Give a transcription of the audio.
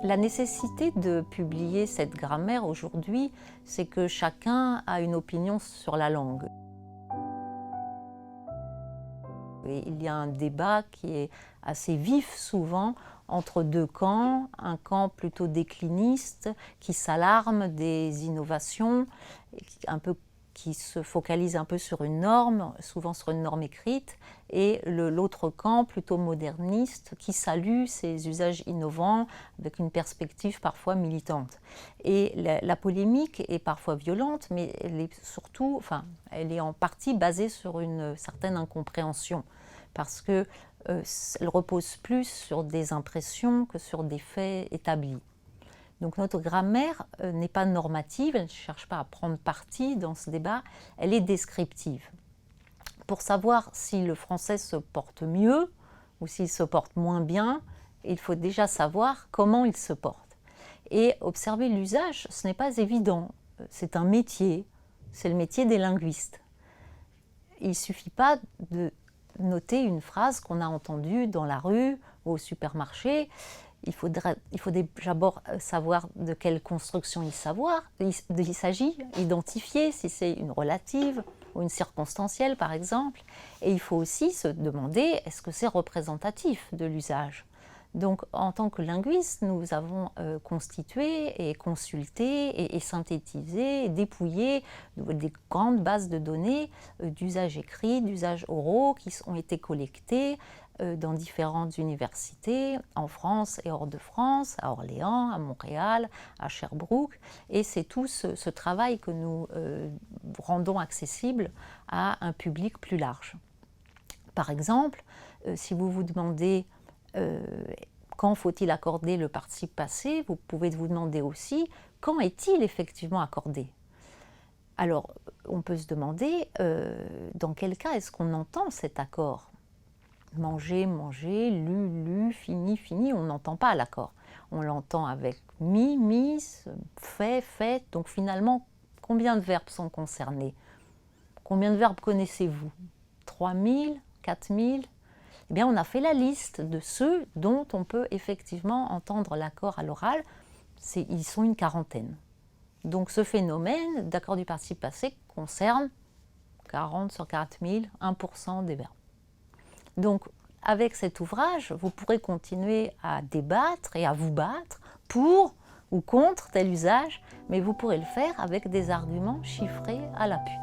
La nécessité de publier cette grammaire aujourd'hui, c'est que chacun a une opinion sur la langue. Et il y a un débat qui est assez vif souvent entre deux camps, un camp plutôt décliniste qui s'alarme des innovations, qui se focalise un peu sur une norme, souvent sur une norme écrite, et l'autre camp plutôt moderniste qui salue ces usages innovants avec une perspective parfois militante. Et la polémique est parfois violente, mais elle est surtout, elle est en partie basée sur une certaine incompréhension, parce que elle repose plus sur des impressions que sur des faits établis. Donc notre grammaire n'est pas normative, elle ne cherche pas à prendre parti dans ce débat, elle est descriptive. Pour savoir si le français se porte mieux ou s'il se porte moins bien, il faut déjà savoir comment il se porte. Et observer l'usage, ce n'est pas évident, c'est un métier, c'est le métier des linguistes. Il ne suffit pas de noter une phrase qu'on a entendue dans la rue ou au supermarché. Il faut d'abord savoir de quelle construction il s'agit, identifier si c'est une relative ou une circonstancielle par exemple. Et il faut aussi se demander est-ce que c'est représentatif de l'usage. Donc en tant que linguiste, nous avons constitué et consulté et synthétisé et dépouillé des grandes bases de données d'usages écrits, d'usages oraux qui ont été collectés dans différentes universités, en France et hors de France, à Orléans, à Montréal, à Sherbrooke. Et c'est tout ce travail que nous rendons accessible à un public plus large. Par exemple, si vous vous demandez quand faut-il accorder le participe passé, vous pouvez vous demander aussi quand est-il effectivement accordé. Alors, on peut se demander dans quel cas est-ce qu'on entend cet accord. Manger, manger, lu, lu, fini, fini, on n'entend pas l'accord. On l'entend avec mis, mise, fait, fait. Donc finalement, combien de verbes sont concernés? Combien de verbes connaissez-vous? 3000, 4000? Eh bien, on a fait la liste de ceux dont on peut effectivement entendre l'accord à l'oral. Ils sont une quarantaine. Donc ce phénomène d'accord du participe passé concerne 40 sur 4000, 1% des verbes. Donc, avec cet ouvrage, vous pourrez continuer à débattre et à vous battre pour ou contre tel usage, mais vous pourrez le faire avec des arguments chiffrés à l'appui.